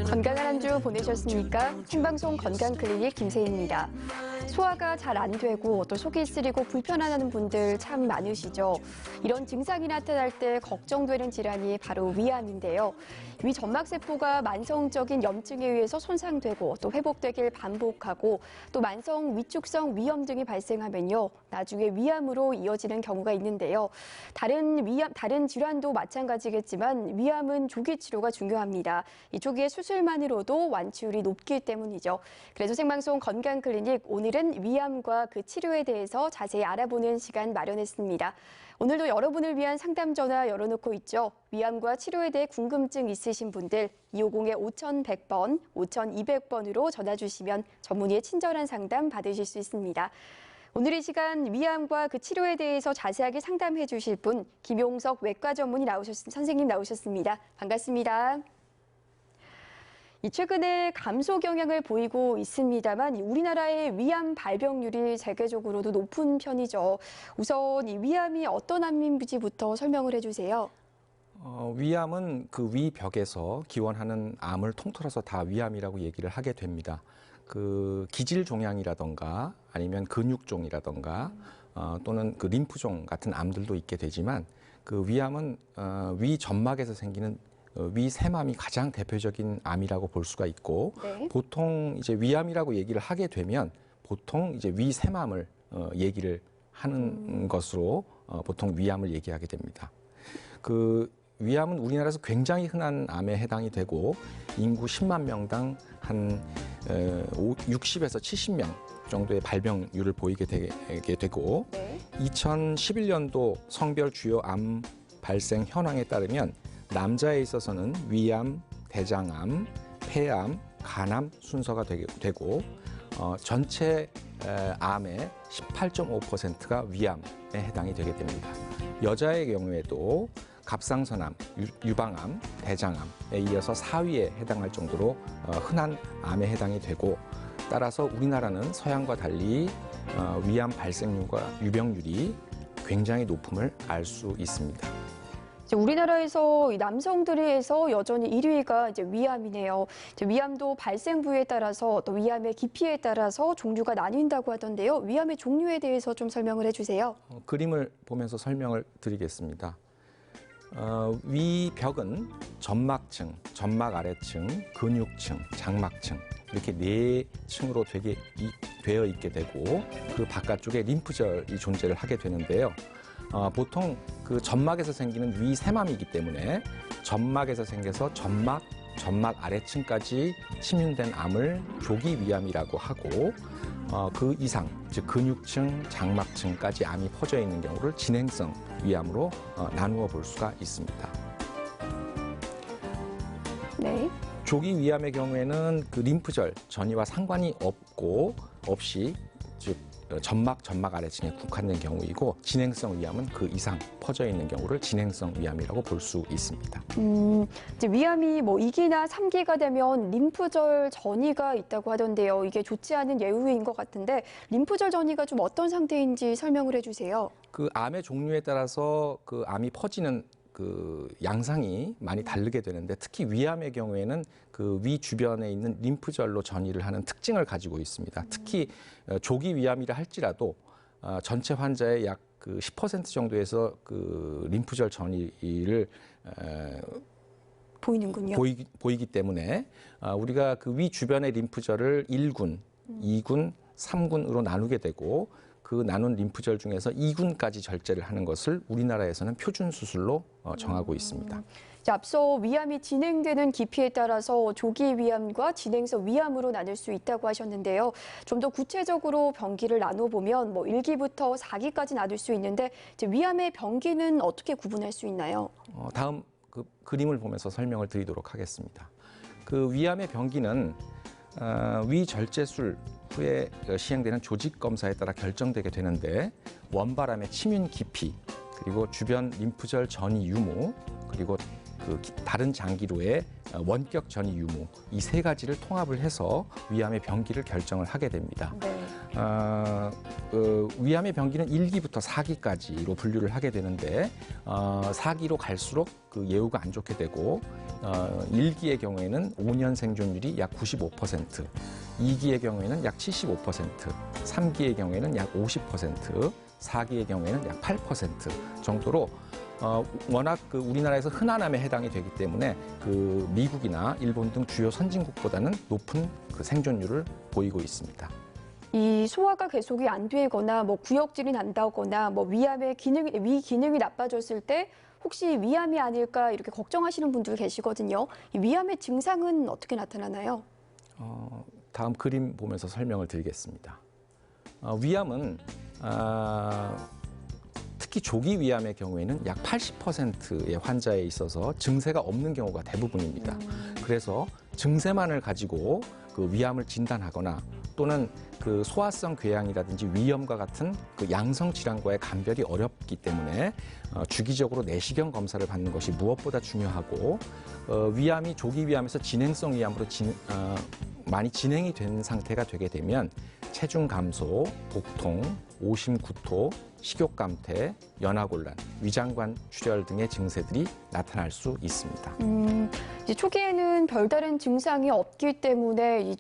건강한 한 주 보내셨습니까? 생방송 건강클리닉 김세희입니다. 소화가 잘 안 되고 또 속이 쓰리고 불편하다는 분들 참 많으시죠. 이런 증상이 나타날 때 걱정되는 질환이 바로 위암인데요. 위 점막세포가 만성적인 염증에 의해서 손상되고 또 회복되길 반복하고 또 만성 위축성 위염 등이 발생하면요. 나중에 위암으로 이어지는 경우가 있는데요. 다른 질환도 마찬가지겠지만 위암은 조기 치료가 중요합니다. 이 초기의 수술만으로도 완치율이 높기 때문이죠. 그래서 생방송 건강클리닉 오늘은 위암과 그 치료에 대해서 자세히 알아보는 시간 마련했습니다. 오늘도 여러분을 위한 상담 전화 열어놓고 있죠. 위암과 치료에 대해 궁금증 있으신 분들 250-5100번, 5200번으로 전화 주시면 전문의의 친절한 상담 받으실 수 있습니다. 오늘 이 시간 위암과 그 치료에 대해서 자세하게 상담해 주실 분 김용석 외과 전문의 선생님 나오셨습니다. 반갑습니다. 최근에 감소 경향을 보이고 있습니다만 우리나라의 위암 발병률이 세계적으로도 높은 편이죠. 우선 이 위암이 어떤 암인지부터 설명을 해주세요. 위암은 그 위벽에서 기원하는 암을 통틀어서 다 위암이라고 얘기를 하게 됩니다. 그 기질 종양이라던가 아니면 근육종이라던가 또는 그 림프종 같은 암들도 있게 되지만 그 위암은 위 점막에서 생기는 위세맘이 가장 대표적인 암이라고 볼 수가 있고 네. 보통 이제 위암이라고 얘기를 하게 되면 보통 이제 위세맘을 얘기를 하는 것으로 보통 위암을 얘기하게 됩니다. 그 위암은 우리나라에서 굉장히 흔한 암에 해당이 되고 인구 10만 명당 한 60에서 70명 정도의 발병률을 보이게 되고 네. 2011년도 성별 주요 암 발생 현황에 따르면 남자에 있어서는 위암, 대장암, 폐암, 간암 순서가 되고 전체 암의 18.5%가 위암에 해당이 되게 됩니다. 여자의 경우에도 갑상선암, 유방암, 대장암에 이어서 4위에 해당할 정도로 흔한 암에 해당이 되고 따라서 우리나라는 서양과 달리 위암 발생률과 유병률이 굉장히 높음을 알 수 있습니다. 우리나라에서 남성들에서 여전히 1위가 이제 위암이네요. 위암도 발생 부위에 따라서 또 위암의 깊이에 따라서 종류가 나뉜다고 하던데요. 위암의 종류에 대해서 좀 설명을 해주세요. 그림을 보면서 설명을 드리겠습니다. 위벽은 점막층, 점막 아래층, 근육층, 장막층 이렇게 4층으로 되어 있게 되고 그 바깥쪽에 림프절이 존재를 하게 되는데요. 보통 그 점막에서 생기는 위세맘이기 때문에 점막에서 생겨서 점막 아래층까지 침윤된 암을 조기 위암이라고 하고 그 이상, 즉 근육층, 장막층까지 암이 퍼져 있는 경우를 진행성 위암으로 나누어 볼 수가 있습니다. 네. 조기 위암의 경우에는 그 림프절 전이와 상관이 없이 즉 점막 아래층에 국한된 경우이고 진행성 위암은 그 이상 퍼져 있는 경우를 진행성 위암이라고 볼 수 있습니다. 이제 위암이 2기나 3기가 되면 림프절 전이가 있다고 하던데요. 이게 좋지 않은 예후인 것 같은데 림프절 전이가 좀 어떤 상태인지 설명을 해주세요. 그 암의 종류에 따라서 그 암이 퍼지는 그 양상이 많이 다르게 되는데 특히 위암의 경우에는 그 위 주변에 있는 림프절로 전이를 하는 특징을 가지고 있습니다. 특히 조기 위암이라 할지라도 전체 환자의 약 그 10% 정도에서 그 림프절 전이를 보이는군요. 보이기 때문에 우리가 그 위 주변의 림프절을 1군, 2군, 3군으로 나누게 되고 그 나눈 림프절 중에서 2군까지 절제를 하는 것을 우리나라에서는 표준 수술로 정하고 있습니다. 앞서 위암이 진행되는 깊이에 따라서 조기 위암과 진행성 위암으로 나눌 수 있다고 하셨는데요. 좀 더 구체적으로 병기를 나눠보면 1기부터 4기까지 나눌 수 있는데 이제 위암의 병기는 어떻게 구분할 수 있나요? 다음 그 그림을 보면서 설명을 드리도록 하겠습니다. 그 위암의 병기는 위절제술 후에 시행되는 조직 검사에 따라 결정되게 되는데 원발암의 침윤 깊이 그리고 주변 림프절 전이 유무 그리고 그 다른 장기로의 원격 전이 유무 이 3가지를 통합을 해서 위암의 병기를 결정을 하게 됩니다. 네. 위암의 병기는 1기부터 4기까지로 분류를 하게 되는데 4기로 갈수록 그 예후가 안 좋게 되고 1기의 경우에는 5년 생존율이 약 95%, 2기의 경우에는 약 75%, 3기의 경우에는 약 50%, 4기의 경우에는 약 8% 정도로 워낙 그 우리나라에서 흔한암에 해당이 되기 때문에 그 미국이나 일본 등 주요 선진국보다는 높은 그 생존율을 보이고 있습니다. 이 소화가 계속이 안 되거나 뭐 구역질이 난다거나 뭐 위 기능이 나빠졌을 때 혹시 위암이 아닐까 이렇게 걱정하시는 분들 계시거든요. 이 위암의 증상은 어떻게 나타나나요? 다음 그림 보면서 설명을 드리겠습니다. 위암은 특히 조기 위암의 경우에는 약 80%의 환자에 있어서 증세가 없는 경우가 대부분입니다. 그래서 증세만을 가지고 그 위암을 진단하거나 또는 그 소화성 궤양이라든지 위염과 같은 그 양성 질환과의 감별이 어렵기 때문에 주기적으로 내시경 검사를 받는 것이 무엇보다 중요하고 위암이 조기 위암에서 진행성 위암으로 많이 진행이 된 상태가 되게 되면 체중 감소, 복통, 오심, 구토, 식욕 감퇴, 연하곤란, 위장관 출혈 등의 증세들이 나타날 수 있습니다. 이제 초기에는 별다른 증상이 없기 때문에 이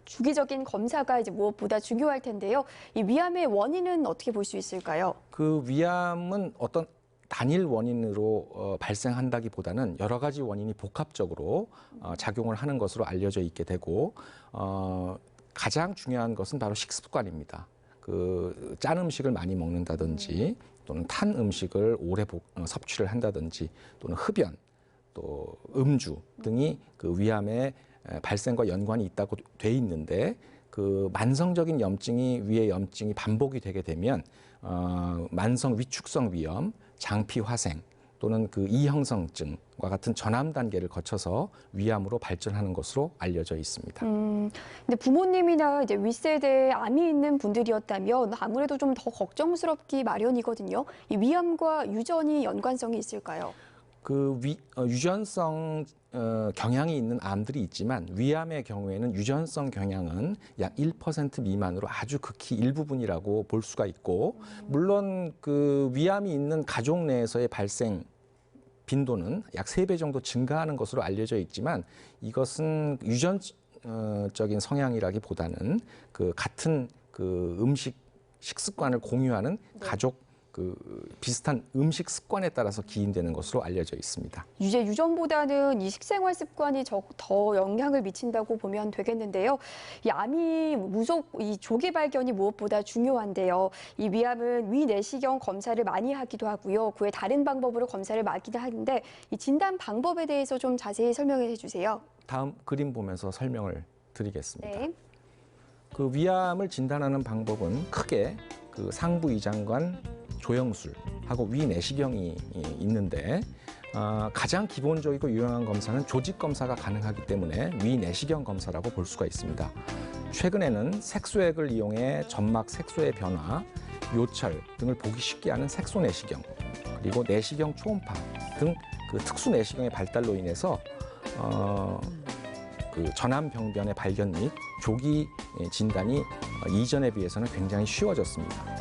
주기적인 검사가 이제 무엇보다 중요할 텐데요. 이 위암의 원인은 어떻게 볼 수 있을까요? 그 위암은 어떤 단일 원인으로 발생한다기보다는 여러 가지 원인이 복합적으로 작용을 하는 것으로 알려져 있게 되고 가장 중요한 것은 바로 식습관입니다. 그 짠 음식을 많이 먹는다든지 또는 탄 음식을 오래 섭취를 한다든지 또는 흡연 또 음주 등이 그 위암의 발생과 연관이 있다고 돼 있는데 그 만성적인 위의 염증이 반복이 되게 되면 만성 위축성 위염, 장피 화생 또는 그 이형성증과 같은 전암 단계를 거쳐서 위암으로 발전하는 것으로 알려져 있습니다. 근데 부모님이나 이제 윗세대에 암이 있는 분들이었다면 아무래도 좀 더 걱정스럽기 마련이거든요. 이 위암과 유전이 연관성이 있을까요? 그 유전성 경향이 있는 암들이 있지만 위암의 경우에는 유전성 경향은 약 1% 미만으로 아주 극히 일부분이라고 볼 수가 있고 물론 그 위암이 있는 가족 내에서의 발생 빈도는 약 3배 정도 증가하는 것으로 알려져 있지만 이것은 유전적인 성향이라기보다는 그 같은 그 식습관을 공유하는 가족 그 비슷한 음식 습관에 따라서 기인되는 것으로 알려져 있습니다. 유전보다는 이 식생활 습관이 더 영향을 미친다고 보면 되겠는데요. 이 암이 이 조기 발견이 무엇보다 중요한데요. 이 위암은 위내시경 검사를 많이 하기도 하고요. 그 외 다른 방법으로 검사를 받기도 하는데 이 진단 방법에 대해서 좀 자세히 설명해 주세요. 다음 그림 보면서 설명을 드리겠습니다. 네. 그 위암을 진단하는 방법은 크게 그 상부 이장관 조영술하고 위내시경이 있는데 가장 기본적이고 유용한 검사는 조직 검사가 가능하기 때문에 위내시경 검사라고 볼 수가 있습니다. 최근에는 색소액을 이용해 점막 색소의 변화, 요철 등을 보기 쉽게 하는 색소 내시경, 그리고 내시경 초음파 등 그 특수 내시경의 발달로 인해서 그 전암 병변의 발견 및 조기 진단이 이전에 비해서는 굉장히 쉬워졌습니다.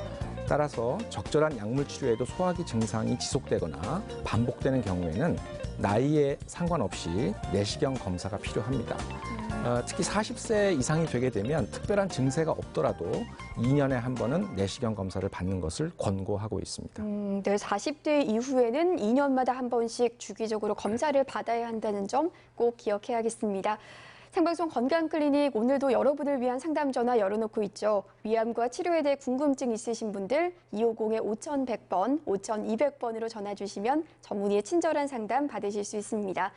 따라서 적절한 약물 치료에도 소화기 증상이 지속되거나 반복되는 경우에는 나이에 상관없이 내시경 검사가 필요합니다. 특히 40세 이상이 되게 되면 특별한 증세가 없더라도 2년에 한 번은 내시경 검사를 받는 것을 권고하고 있습니다. 네, 40대 이후에는 2년마다 한 번씩 주기적으로 검사를 받아야 한다는 점 꼭 기억해야겠습니다. 생방송 건강클리닉 오늘도 여러분을 위한 상담 전화 열어놓고 있죠. 위암과 치료에 대해 궁금증 있으신 분들 250-5100번, 5200번으로 전화 주시면 전문의의 친절한 상담 받으실 수 있습니다.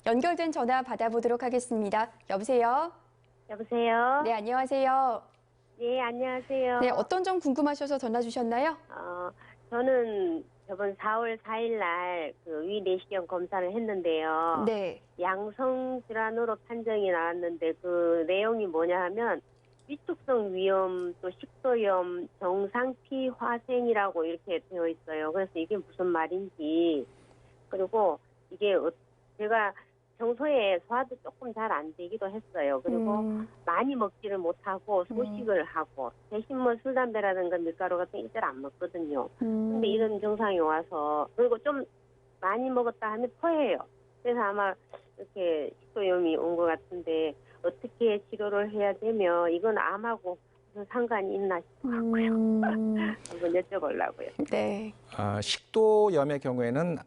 연결된 전화 받아보도록 하겠습니다. 여보세요? 여보세요? 네, 안녕하세요. 네, 안녕하세요. 네, 어떤 점 궁금하셔서 전화 주셨나요? 저는 저번 4월 4일 날 그 위내시경 검사를 했는데요. 네. 양성 질환으로 판정이 나왔는데 그 내용이 뭐냐 하면 위축성 위염, 또 식도염, 정상피 화생이라고 이렇게 되어 있어요. 그래서 이게 무슨 말인지, 그리고 이게 제가 평소에 소화도 조금 잘 안 되기도 했어요. 그리고 많이 먹지를 못하고 소식을 하고 대신 뭐 술, 담배라든가 밀가루 같은 거 이들 안 먹거든요. 근데 이런 증상이 와서 그리고 좀 많이 먹었다 하면 토해요. 그래서 아마 이렇게 식도염이 온 것 같은데 어떻게 치료를 해야 되며 이건 암하고 무슨 상관이 있나 싶어갖고요. 한번 여쭤보려고요. 네. 식도염의 경우에는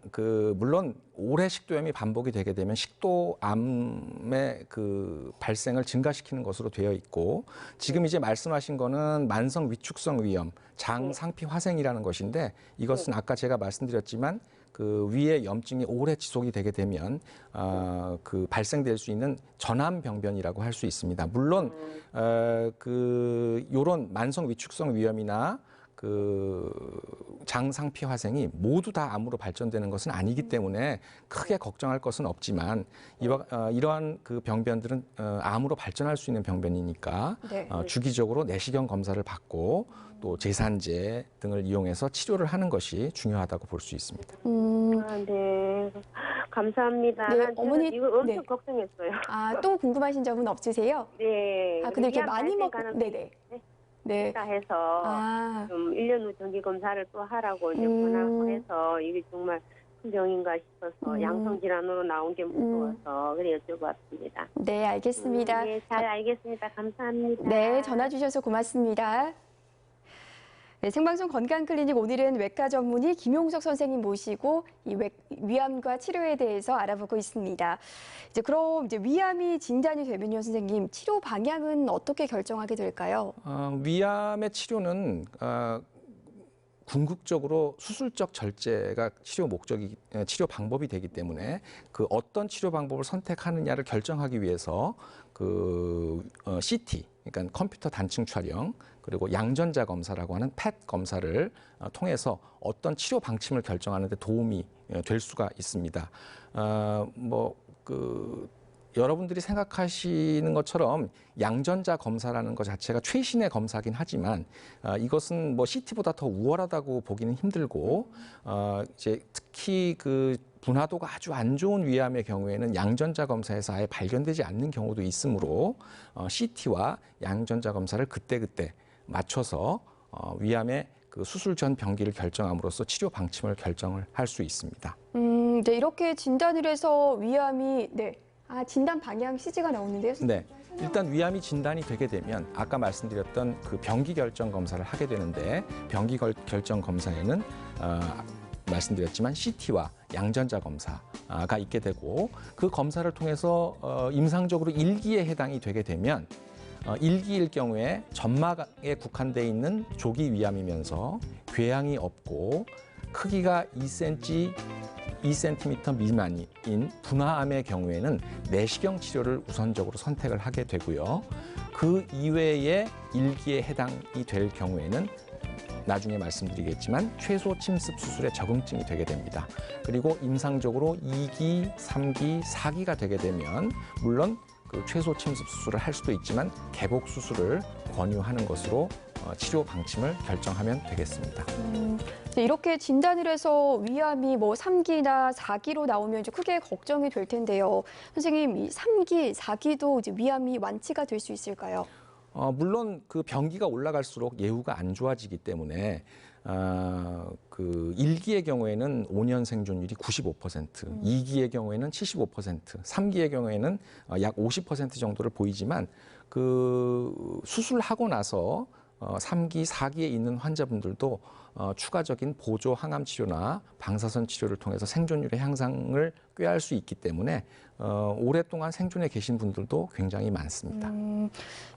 물론 오래 식도염이 반복이 되게 되면 식도암의 그 발생을 증가시키는 것으로 되어 있고 지금 이제 말씀하신 거는 만성 위축성 위염, 장상피 화생이라는 것인데 이것은 아까 제가 말씀드렸지만 그 위에 염증이 오래 지속이 되게 되면 그 발생될 수 있는 전암병변이라고 할 수 있습니다. 물론 요런 만성 위축성 위염이나 그 장상피 화생이 모두 다 암으로 발전되는 것은 아니기 때문에 크게 걱정할 것은 없지만 이러한 그 병변들은 암으로 발전할 수 있는 병변이니까 네. 주기적으로 내시경 검사를 받고 또 제산제 등을 이용해서 치료를 하는 것이 중요하다고 볼 수 있습니다. 네. 감사합니다. 네, 저는 어머니, 이거 엄청 네. 걱정했어요. 또 궁금하신 점은 없으세요? 네. 근데 이렇게 위암 많이 발생 먹고, 가능성이 네네. 네. 있다 해서 좀 1년 후 정기 검사를 또 하라고 이제 권하고 해서 이게 정말 큰 병인가 싶어서 양성 질환으로 나온 게 무서워서 그래 여쭤봤습니다. 네, 알겠습니다. 네, 잘 알겠습니다. 감사합니다. 네, 전화 주셔서 고맙습니다. 네, 생방송 건강클리닉 오늘은 외과 전문의 김용석 선생님 모시고 이 위암과 치료에 대해서 알아보고 있습니다. 그럼 위암이 진단이 되면요, 선생님 치료 방향은 어떻게 결정하게 될까요? 위암의 치료는 궁극적으로 수술적 절제가 치료 방법이 되기 때문에 그 어떤 치료 방법을 선택하느냐를 결정하기 위해서 CT, 그러니까 컴퓨터 단층 촬영, 그리고 양전자 검사라고 하는 펫 검사를 통해서 어떤 치료 방침을 결정하는 데 도움이 될 수가 있습니다. 여러분들이 생각하시는 것처럼 양전자 검사라는 것 자체가 최신의 검사긴 하지만 이것은 CT보다 더 우월하다고 보기는 힘들고 이제 특히 그 분화도가 아주 안 좋은 위암의 경우에는 양전자 검사에서 아예 발견되지 않는 경우도 있으므로 CT와 양전자 검사를 그때그때 맞춰서 위암의 그 수술 전 병기를 결정함으로써 치료 방침을 결정을 할 수 있습니다. 네, 이렇게 진단을 해서 위암이 진단 방향 CG가 나오는데요. 네. 일단 위암이 진단이 되게 되면 아까 말씀드렸던 그 병기 결정 검사를 하게 되는데 병기 결정 검사에는 말씀드렸지만 CT와 양전자 검사가 있게 되고 그 검사를 통해서 임상적으로 1기에 해당이 되게 되면 1기일 경우에 점막에 국한되어 있는 조기 위암이면서 궤양이 없고 크기가 2cm 미만인 분화암의 경우에는 내시경 치료를 우선적으로 선택을 하게 되고요. 그 이외에 1기에 해당이 될 경우에는 나중에 말씀드리겠지만 최소 침습 수술에 적응증이 되게 됩니다. 그리고 임상적으로 2기, 3기, 4기가 되게 되면 물론 그 최소 침습 수술을 할 수도 있지만 개복 수술을 권유하는 것으로 치료 방침을 결정하면 되겠습니다. 이렇게 진단을 해서 위암이 3기나 4기로 나오면 크게 걱정이 될 텐데요. 선생님, 이 3기, 4기도 위암이 완치가 될 수 있을까요? 물론 그 병기가 올라갈수록 예후가 안 좋아지기 때문에 그 1기의 경우에는 5년 생존율이 95%, 2기의 경우에는 75%, 3기의 경우에는 약 50% 정도를 보이지만 그 수술하고 나서 3기, 4기에 있는 환자분들도 추가적인 보조 항암 치료나 방사선 치료를 통해서 생존율의 향상을 꾀할 수 있기 때문에 오랫동안 생존해 계신 분들도 굉장히 많습니다.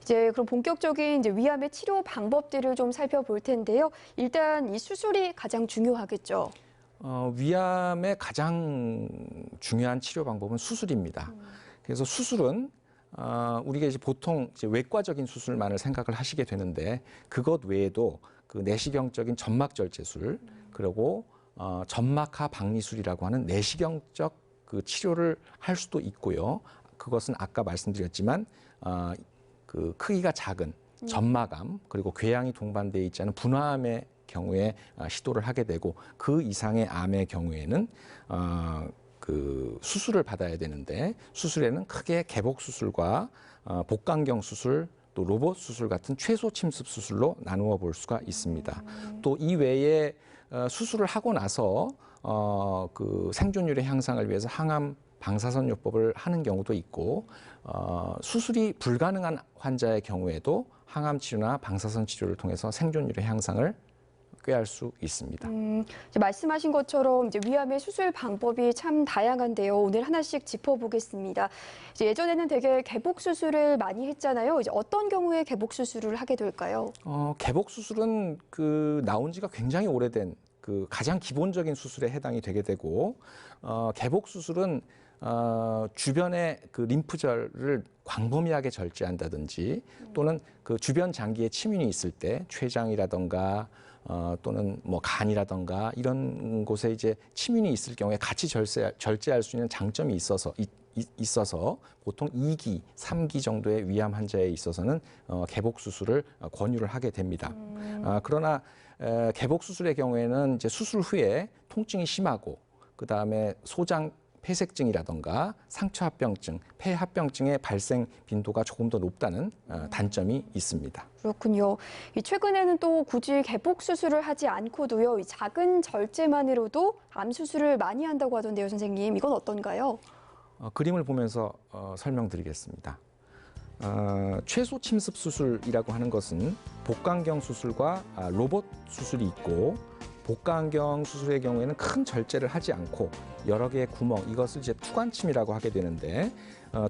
그럼 본격적인 위암의 치료 방법들을 좀 살펴볼 텐데요. 일단 이 수술이 가장 중요하겠죠. 위암의 가장 중요한 치료 방법은 수술입니다. 그래서 수술은 우리가 이제 보통 외과적인 수술만을 생각을 하시게 되는데 그것 외에도 그 내시경적인 점막절제술 그리고 점막하 박리술이라고 하는 내시경적 그 치료를 할 수도 있고요. 그것은 아까 말씀드렸지만 그 크기가 작은 점막암 그리고 궤양이 동반되어 있지 않은 분화암의 경우에 시도를 하게 되고 그 이상의 암의 경우에는 그 수술을 받아야 되는데 수술에는 크게 개복 수술과 복강경 수술 또 로봇 수술 같은 최소 침습 수술로 나누어 볼 수가 있습니다. 또 이 외에 수술을 하고 나서 그 생존율의 향상을 위해서 항암 방사선요법을 하는 경우도 있고 수술이 불가능한 환자의 경우에도 항암 치료나 방사선 치료를 통해서 생존율의 향상을 꾀할 수 있습니다. 이제 말씀하신 것처럼 이제 위암의 수술 방법이 참 다양한데요. 오늘 하나씩 짚어보겠습니다. 이제 예전에는 되게 개복 수술을 많이 했잖아요. 이제 어떤 경우에 개복 수술을 하게 될까요? 개복 수술은 그 나온 지가 굉장히 오래된 그 가장 기본적인 수술에 해당이 되게 되고 개복 수술은 주변의 그 림프절을 광범위하게 절제한다든지 또는 그 주변 장기에 침인이 있을 때 췌장이라던가 또는 뭐 간이라던가 이런 곳에 이제 침인이 있을 경우에 같이 절제할 수 있는 장점이 있어서 보통 2기, 3기 정도의 위암 환자에 있어서는 개복 수술을 권유를 하게 됩니다. 그러나 개복 수술의 경우에는 이제 수술 후에 통증이 심하고 그 다음에 소장 폐색증이라던가 상처합병증, 폐합병증의 발생 빈도가 조금 더 높다는 단점이 있습니다. 그렇군요. 최근에는 또 굳이 개복 수술을 하지 않고도요, 이 작은 절제만으로도 암 수술을 많이 한다고 하던데요, 선생님. 이건 어떤가요? 그림을 보면서 설명드리겠습니다. 최소 침습 수술이라고 하는 것은 복강경 수술과 로봇 수술이 있고 복강경 수술의 경우에는 큰 절제를 하지 않고 여러 개의 구멍, 이것을 이제 투관침이라고 하게 되는데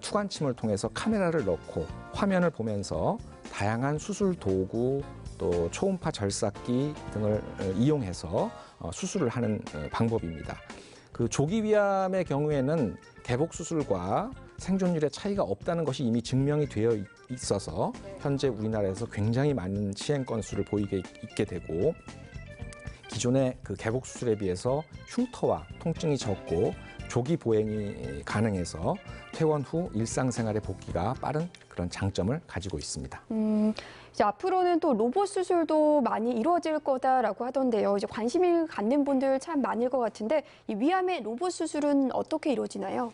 투관침을 통해서 카메라를 넣고 화면을 보면서 다양한 수술 도구 또 초음파 절삭기 등을 이용해서 수술을 하는 방법입니다. 그 조기 위암의 경우에는 개복 수술과 생존율의 차이가 없다는 것이 이미 증명이 되어 있어서 현재 우리나라에서 굉장히 많은 시행 건수를 보이게 있게 되고 기존의 그 개복 수술에 비해서 흉터와 통증이 적고 조기 보행이 가능해서 퇴원 후 일상생활의 복귀가 빠른 그런 장점을 가지고 있습니다. 이제 앞으로는 또 로봇 수술도 많이 이루어질 거다라고 하던데요. 이제 관심을 갖는 분들 참 많을 것 같은데 이 위암의 로봇 수술은 어떻게 이루어지나요?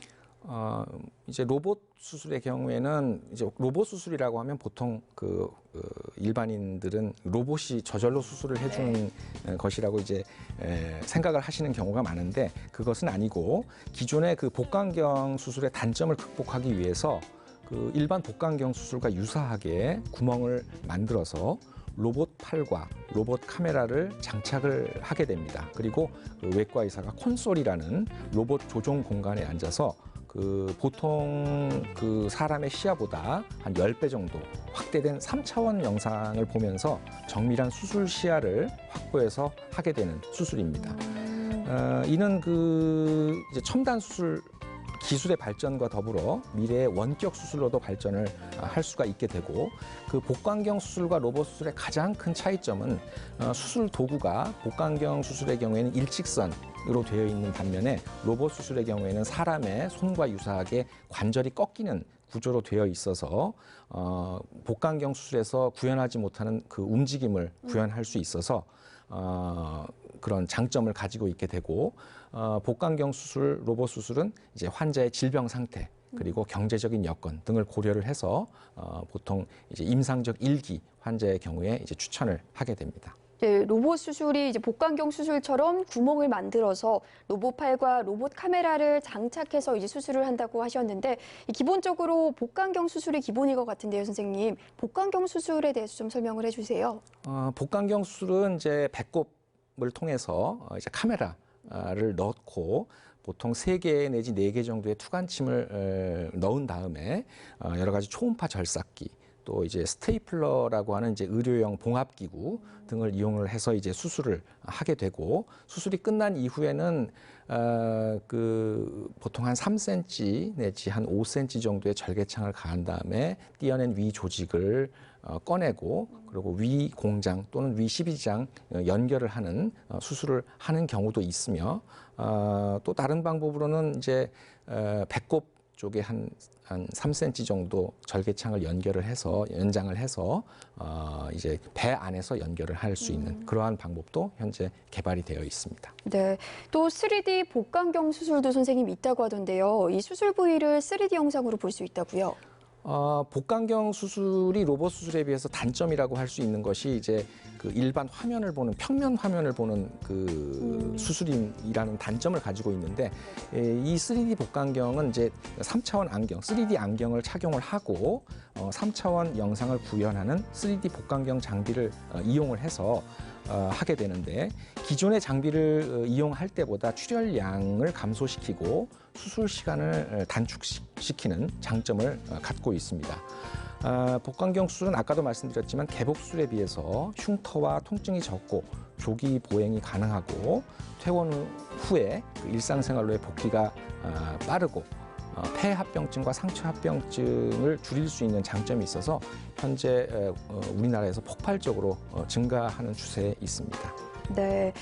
이제 로봇 수술의 경우에는 이제 로봇 수술이라고 하면 보통 그 일반인들은 로봇이 저절로 수술을 해주는 것이라고 이제 생각을 하시는 경우가 많은데 그것은 아니고 기존의 그 복강경 수술의 단점을 극복하기 위해서 그 일반 복강경 수술과 유사하게 구멍을 만들어서 로봇 팔과 로봇 카메라를 장착을 하게 됩니다. 그리고 그 외과 의사가 콘솔이라는 로봇 조종 공간에 앉아서 그 보통 그 사람의 시야보다 한 10배 정도 확대된 3차원 영상을 보면서 정밀한 수술 시야를 확보해서 하게 되는 수술입니다. 이는 그 이제 첨단 수술 기술의 발전과 더불어 미래의 원격 수술로도 발전을 할 수가 있게 되고 그 복강경 수술과 로봇 수술의 가장 큰 차이점은 수술 도구가 복강경 수술의 경우에는 일직선으로 되어 있는 반면에 로봇 수술의 경우에는 사람의 손과 유사하게 관절이 꺾이는 구조로 되어 있어서 복강경 수술에서 구현하지 못하는 그 움직임을 구현할 수 있어서 그런 장점을 가지고 있게 되고 복강경 수술, 로봇 수술은 이제 환자의 질병 상태 그리고 경제적인 여건 등을 고려를 해서 보통 이제 임상적 1기 환자의 경우에 이제 추천을 하게 됩니다. 네, 로봇 수술이 이제 복강경 수술처럼 구멍을 만들어서 로봇팔과 로봇 카메라를 장착해서 이제 수술을 한다고 하셨는데 기본적으로 복강경 수술이 기본일 것 같은데요, 선생님. 복강경 수술에 대해서 좀 설명을 해주세요. 복강경 수술은 이제 배꼽을 통해서 이제 카메라를 넣고 보통 3개 내지 4개 정도의 투관침을 넣은 다음에 여러 가지 초음파 절삭기 또 이제 스테이플러라고 하는 이제 의료용 봉합기구 등을 이용을 해서 이제 수술을 하게 되고 수술이 끝난 이후에는 그 보통 한 3cm 내지 한 5cm 정도의 절개창을 가한 다음에 띄어낸 위 조직을 꺼내고 그리고 위 공장 또는 위 12장 연결을 하는 수술을 하는 경우도 있으며 또 다른 방법으로는 이제 배꼽 쪽에 한 3cm 정도 절개창을 연장을 해서 이제 배 안에서 연결을 할 수 있는 그러한 방법도 현재 개발이 되어 있습니다. 네, 또 3D 복강경 수술도 선생님 있다고 하던데요. 이 수술 부위를 3D 영상으로 볼 수 있다고요? 복강경 수술이 로봇 수술에 비해서 단점이라고 할 수 있는 것이 이제 그 일반 화면을 보는 평면 화면을 보는 그 수술이라는 단점을 가지고 있는데 이 3D 복강경은 이제 3차원 안경, 3D 안경을 착용을 하고 3차원 영상을 구현하는 3D 복강경 장비를 이용을 해서 하게 되는데 기존의 장비를 이용할 때보다 출혈량을 감소시키고 수술 시간을 단축시키는 장점을 갖고 있습니다. 복강경 수술은 아까도 말씀드렸지만 개복 수술에 비해서 흉터와 통증이 적고 조기 보행이 가능하고 퇴원 후에 그 일상생활로의 복귀가 빠르고 폐합병증과 상처합병증을 줄일 수 있는 장점이 있어서 현재 우리나라에서 폭발적으로 증가하는 추세에 있습니다. 네.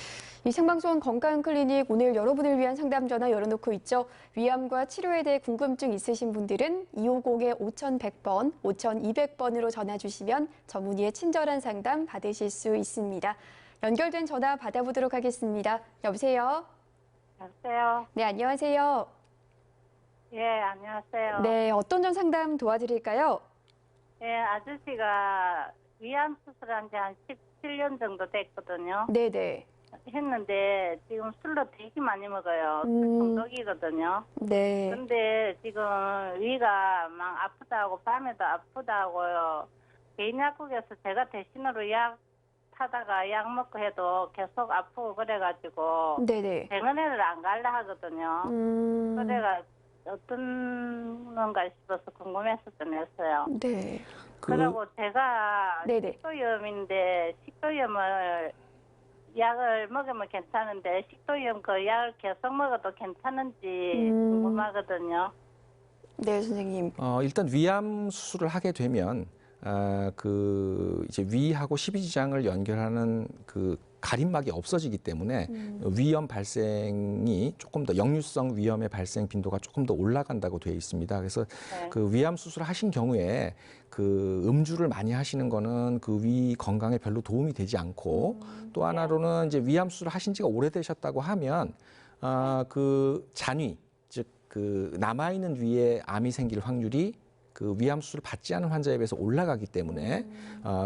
이 생방송 건강클리닉 오늘 여러분을 위한 상담 전화 열어놓고 있죠. 위암과 치료에 대해 궁금증 있으신 분들은 250-5100번, 5200번으로 전화 주시면 전문의의 친절한 상담 받으실 수 있습니다. 연결된 전화 받아보도록 하겠습니다. 여보세요? 여보세요? 네, 안녕하세요. 예, 안녕하세요. 네, 어떤 점 상담 도와드릴까요? 예, 아저씨가 위암 수술한 지 한 17년 정도 됐거든요. 네네. 했는데 지금 술로 되게 많이 먹어요. 중독이거든요. 네. 근데 지금 위가 막 아프다고 밤에도 아프다고요. 개인 약국에서 제가 대신으로 약 타다가 약 먹고 해도 계속 아프고 그래가지고 네네. 병원에를 안 갈라 하거든요. 그래가 어떤 건가 싶어서 궁금해서 전했어요. 네. 그리고 제가 네네. 식도염인데 식도염을 약을 먹으면 괜찮은데 식도염 그 약을 계속 먹어도 괜찮은지 궁금하거든요. 네, 선생님. 일단 위암 수술을 하게 되면 그 이제 위하고 십이지장을 연결하는 그 가림막이 없어지기 때문에 위염 발생이 조금 더 역류성 위염의 발생 빈도가 조금 더 올라간다고 되어 있습니다. 그래서 네. 그 위암 수술을 하신 경우에 그 음주를 많이 하시는 거는 그 위 건강에 별로 도움이 되지 않고 또 하나로는 이제 위암 수술을 하신 지가 오래되셨다고 하면 그 잔위 즉 그 남아 있는 위에 암이 생길 확률이 그 위암 수술을 받지 않은 환자에 비해서 올라가기 때문에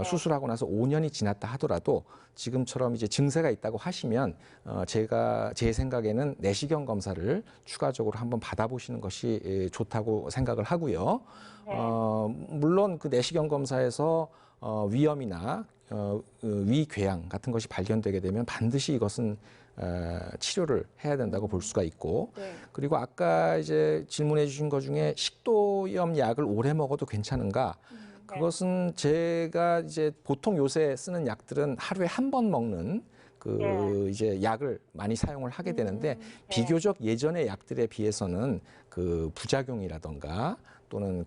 수술하고 나서 5년이 지났다 하더라도 지금처럼 이제 증세가 있다고 하시면 제 생각에는 내시경 검사를 추가적으로 한번 받아보시는 것이 좋다고 생각을 하고요. 물론 그 내시경 검사에서 위염이나 위궤양 같은 것이 발견되게 되면 반드시 이것은 치료를 해야 된다고 볼 수가 있고 네. 그리고 아까 이제 질문해 주신 것 중에 식도염 약을 오래 먹어도 괜찮은가? 그것은 제가 이제 보통 요새 쓰는 약들은 하루에 한 번 먹는 그 이제 약을 많이 사용을 하게 되는데 비교적 예전의 약들에 비해서는 그 부작용이라던가 또는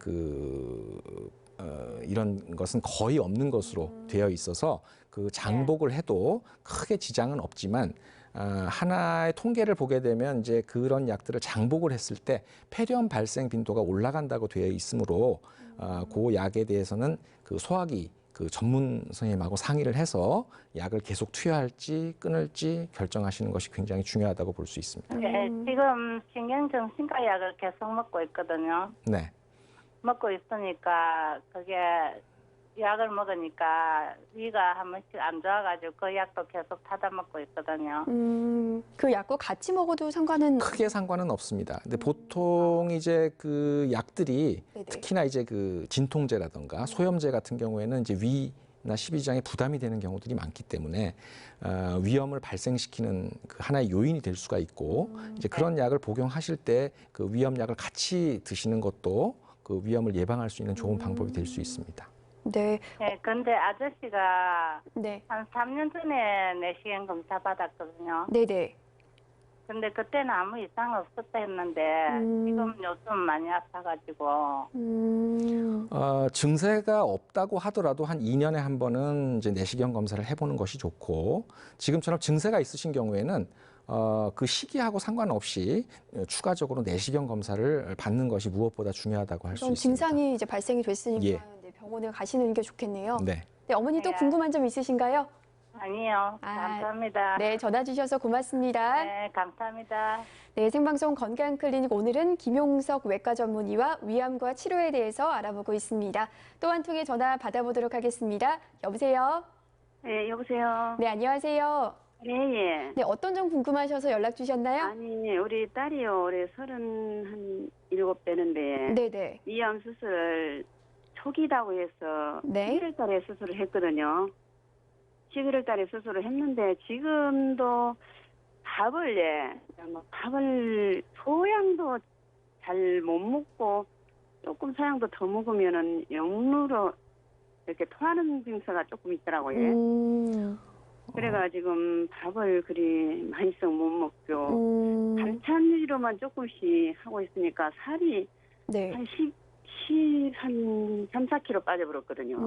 이런 것은 거의 없는 것으로 되어 있어서 그 장복을 해도 크게 지장은 없지만 하나의 통계를 보게 되면 이제 그런 약들을 장복을 했을 때 폐렴 발생 빈도가 올라간다고 되어 있으므로 그 약에 대해서는 그 소화기 그 전문 선생님하고 상의를 해서 약을 계속 투여할지 끊을지 결정하시는 것이 굉장히 중요하다고 볼 수 있습니다. 네, 지금 신경정신과 약을 계속 먹고 있거든요. 네. 먹고 있으니까 그게 약을 먹으니까 위가 한 번씩 안 좋아가지고 그 약도 계속 타다 먹고 있거든요. 그 약과 같이 먹어도 상관은 크게 상관은 없습니다. 근데 보통 이제 그 약들이 네네. 특히나 이제 그 진통제라든가 소염제 같은 경우에는 이제 위나 십이지장에 부담이 되는 경우들이 많기 때문에 위염을 발생시키는 그 하나의 요인이 될 수가 있고 이제 그런 약을 복용하실 때 그 위염약을 같이 드시는 것도 그 위염을 예방할 수 있는 좋은 방법이 될 수 있습니다. 네. 네, 근데 아저씨가 네. 한 3년 전에 내시경 검사 받았거든요. 네네. 근데 그때는 아무 이상 없었다 했는데 지금 요즘 많이 아파가지고 증세가 없다고 하더라도 한 2년에 한 번은 이제 내시경 검사를 해보는 것이 좋고 지금처럼 증세가 있으신 경우에는 그 시기하고 상관없이 추가적으로 내시경 검사를 받는 것이 무엇보다 중요하다고 할 수 그럼 있습니다. 증상이 이제 발생이 됐으니까 예. 네, 병원에 가시는 게 좋겠네요. 네. 네, 어머니 또 네. 궁금한 점 있으신가요? 아니요. 아, 감사합니다. 네, 전화 주셔서 고맙습니다. 네, 감사합니다. 네, 생방송 건강클리닉 오늘은 김용석 외과 전문의와 위암과 치료에 대해서 알아보고 있습니다. 또 한 통의 전화 받아보도록 하겠습니다. 여보세요? 네, 여보세요. 네, 안녕하세요. 네, 예. 네, 어떤 점 궁금하셔서 연락 주셨나요? 아니, 우리 딸이요. 올해 37 되는데 네네. 위암 수술 초기라고 해서 네. 11월 달에 수술을 했거든요. 11월 달에 수술을 했는데 지금도 밥을 소양도 잘 못 먹고 조금 소양도 더 먹으면은 역류로 이렇게 토하는 증세가 조금 있더라고요. 그래가 지금 밥을 그리 많이씩 못 먹죠. 반찬으로만 조금씩 하고 있으니까 살이 네. 한 3, 4kg 빠져버렸거든요.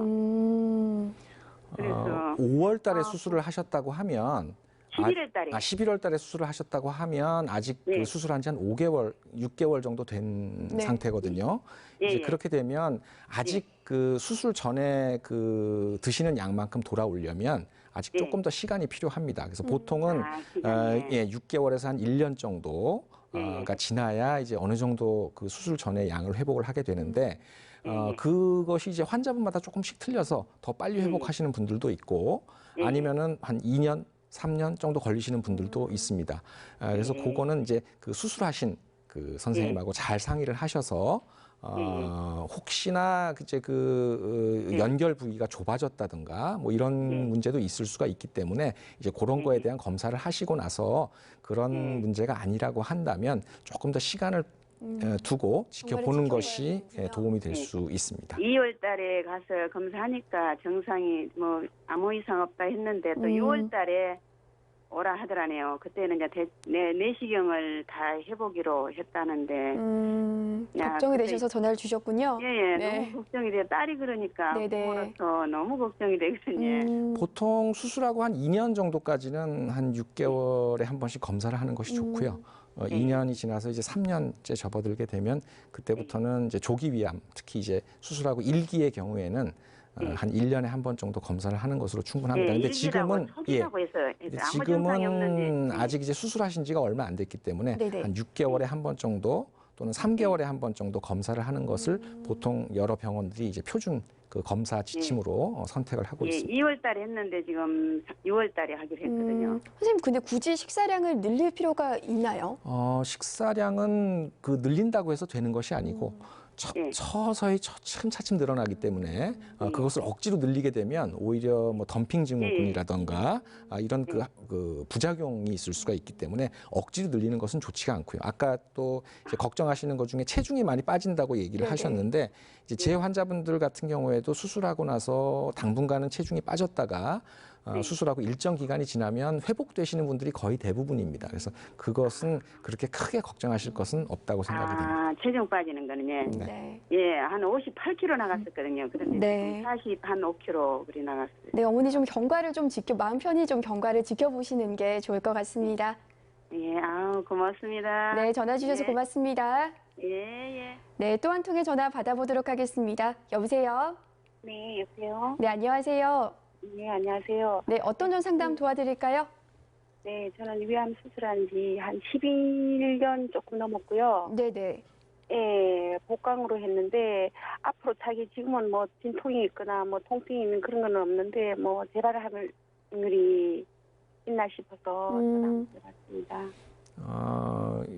그래서 5월 달에 수술을 하셨다고 하면 11월 달에 11월 달에 수술을 하셨다고 하면 아직 네. 그 수술한 지 한 5개월, 6개월 정도 된 네. 상태거든요. 예, 이제 예. 그렇게 되면 아직 그 수술 전에 그 드시는 양만큼 돌아오려면 아직 예. 조금 더 시간이 필요합니다. 그래서 보통은 시간에. 6개월에서 한 1년 정도 예. 가 지나야 이제 어느 정도 그 수술 전에 양을 회복을 하게 되는데 예. 그것이 이제 환자분마다 조금씩 틀려서 더 빨리 회복하시는 분들도 있고 예. 아니면은 한 2년 3년 정도 걸리시는 분들도 있습니다. 그래서 예. 그거는 이제 그 수술하신 그 선생님하고 잘 상의를 하셔서 혹시나 이제 그 연결 부위가 좁아졌다든가 뭐 이런 문제도 있을 수가 있기 때문에 이제 그런 거에 대한 검사를 하시고 나서 그런 문제가 아니라고 한다면 조금 더 시간을 두고 지켜보는 지켜봐야 것이 되는군요. 도움이 될 수 있습니다. 2월 달에 가서 검사하니까 정상이 뭐 아무 이상 없다 했는데 또 6월 달에 오라 하더라네요. 그때는 이제 내시경을 다 해보기로 했다는데. 야, 걱정이 그때- 되셔서 전화를 주셨군요. 예, 네. 너무 걱정이 돼요. 딸이 그러니까 네네. 부모로서 너무 걱정이 되거든요. 보통 수술하고 한 2년 정도까지는 한 6개월에 한 번씩 검사를 하는 것이 좋고요. 2년이 지나서 이제 3년째 접어들게 되면 그때부터는 이제 조기 위암, 특히 이제 수술하고 1기의 경우에는 한 1년에 한 번 정도 검사를 하는 것으로 충분합니다. 근데 지금은 초기라고 해서 근데 아무 증상이 없는데. 지금은 아직 이제 수술하신 지가 얼마 안 됐기 때문에 네네. 한 6개월에 한 번 정도 또는 3개월에 한 번 정도 검사를 하는 것을 보통 여러 병원들이 이제 표준 그 검사 지침으로 선택을 하고 예, 있습니다. 2월 달에 했는데 지금 6월 달에 하기로 했거든요. 선생님, 근데 굳이 식사량을 늘릴 필요가 있나요? 식사량은 그 늘린다고 해서 되는 것이 아니고 예. 서서히 차츰차츰 늘어나기 때문에 그것을 억지로 늘리게 되면 오히려 뭐 덤핑 증후군이라던가 이런 그 부작용이 있을 수가 있기 때문에 억지로 늘리는 것은 좋지가 않고요. 아까 또 이제 걱정하시는 것 중에 체중이 많이 빠진다고 얘기를 네네. 하셨는데 이제 제 환자분들 같은 경우에도 수술하고 나서 당분간은 체중이 빠졌다가 수술하고 일정 기간이 지나면 회복되시는 분들이 거의 대부분입니다. 그래서 그것은 그렇게 크게 걱정하실 것은 없다고 생각이 됩니다. 체중 빠지는 거는 예. 네. 예, 한 58kg 나갔었거든요. 그런데 네. 지금 45kg 그리 나갔어요. 네, 어머니 좀 경과를 좀 마음 편히 좀 경과를 지켜보시는 게 좋을 것 같습니다. 예, 아우 고맙습니다. 네, 전화 주셔서 예. 고맙습니다. 예, 예. 네, 또 한 통의 전화 받아보도록 하겠습니다. 여보세요? 네, 여보세요. 네, 안녕하세요. 네, 안녕하세요. 네, 어떤 점 상담 도와드릴까요? 네, 저는 위암 수술한 지 한 11년 조금 넘었고요. 네네. 예, 복강으로 했는데 앞으로 자기 지금은 뭐 진통이 있거나 뭐 통증이 있는 그런 건 없는데 뭐 재발할 확률이 있나 싶어서 전화드렸습니다.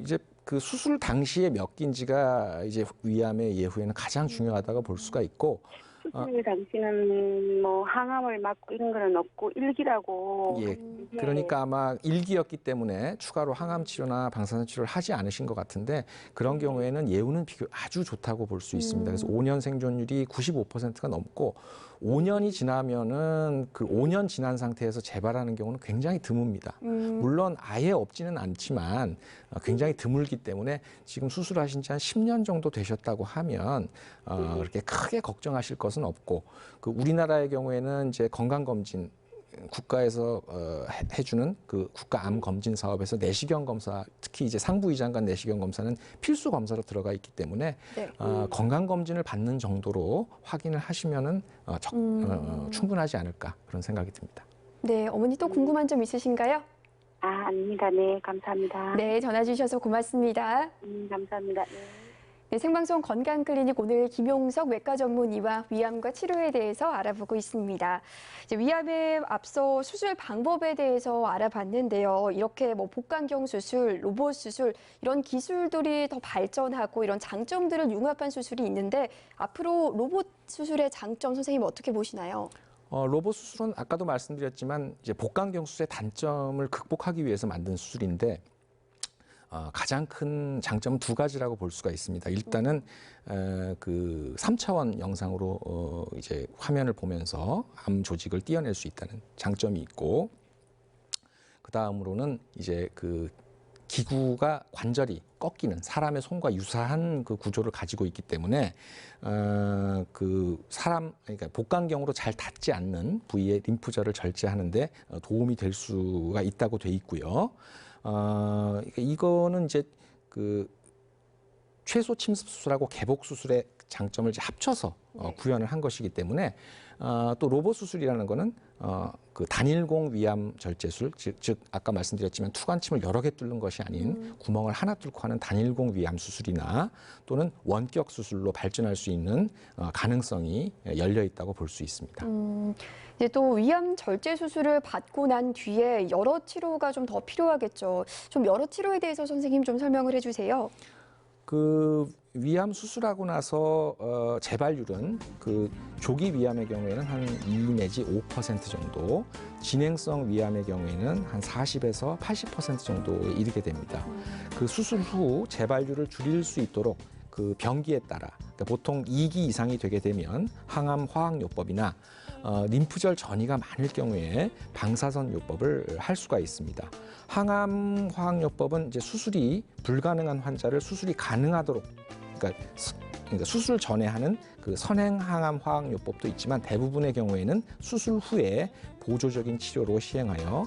이제 그 수술 당시에 몇 기인지가 이제 위암의 예후에는 가장 중요하다고 볼 수가 있고 수술 당시는 뭐 항암을 맞고 이런 거는 없고 일기라고. 예, 그러니까 아마 1기였기 때문에 추가로 항암 치료나 방사선 치료를 하지 않으신 것 같은데 그런 경우에는 예후는 아주 좋다고 볼 수 있습니다. 그래서 5년 생존율이 95%가 넘고 5년이 지나면은 그 5년 지난 상태에서 재발하는 경우는 굉장히 드뭅니다. 물론 아예 없지는 않지만 굉장히 드물기 때문에 지금 수술하신 지 한 10년 정도 되셨다고 하면 그렇게 크게 걱정하실 것은 없고 그 우리나라의 경우에는 이제 건강검진 국가에서 해주는 그 국가암 검진 사업에서 내시경 검사, 특히 이제 상부위장 간 내시경 검사는 필수 검사로 들어가 있기 때문에 네. 건강 검진을 받는 정도로 확인을 하시면은 충분하지 않을까 그런 생각이 듭니다. 네, 어머니 또 궁금한 점 있으신가요? 아닙니다. 네, 감사합니다. 네, 전화 주셔서 고맙습니다. 감사합니다. 네. 네, 생방송 건강클리닉 오늘 김용석 외과 전문의와 위암과 치료에 대해서 알아보고 있습니다. 이제 위암에 앞서 수술 방법에 대해서 알아봤는데요. 이렇게 뭐 복강경 수술, 로봇 수술 이런 기술들이 더 발전하고 이런 장점들을 융합한 수술이 있는데 앞으로 로봇 수술의 장점 선생님 어떻게 보시나요? 로봇 수술은 아까도 말씀드렸지만 이제 복강경 수술의 단점을 극복하기 위해서 만든 수술인데 가장 큰 장점은 두 가지라고 볼 수가 있습니다. 일단은 그 3차원 영상으로 이제 화면을 보면서 암 조직을 띄어낼 수 있다는 장점이 있고, 그 다음으로는 이제 그 기구가 관절이 꺾이는 사람의 손과 유사한 그 구조를 가지고 있기 때문에 그러니까 복강경으로 잘 닿지 않는 부위의 림프절을 절제하는데 도움이 될 수가 있다고 돼 있고요. 이거는 이제 그 최소 침습 수술하고 개복 수술의 장점을 이제 합쳐서 구현을 한 것이기 때문에 또 로봇 수술이라는 거는 그 단일공 위암 절제술, 즉 아까 말씀드렸지만 투관침을 여러 개 뚫는 것이 아닌 구멍을 하나 뚫고 하는 단일공 위암 수술이나 또는 원격 수술로 발전할 수 있는 가능성이 열려 있다고 볼 수 있습니다. 이제 또 위암 절제 수술을 받고 난 뒤에 여러 치료가 좀 더 필요하겠죠. 좀 여러 치료에 대해서 선생님 좀 설명을 해주세요. 그 위암 수술하고 나서 재발률은 그 조기 위암의 경우에는 한 2 내지 5% 정도, 진행성 위암의 경우에는 한 40에서 80% 정도에 이르게 됩니다. 그 수술 후 재발률을 줄일 수 있도록 그 병기에 따라, 그러니까 보통 2기 이상이 되게 되면 항암 화학요법이나 림프절 전이가 많을 경우에 방사선 요법을 할 수가 있습니다. 항암 화학요법은 이제 수술이 불가능한 환자를 수술이 가능하도록, 그러니까 수술 전에 하는 그 선행 항암 화학요법도 있지만 대부분의 경우에는 수술 후에 보조적인 치료로 시행하여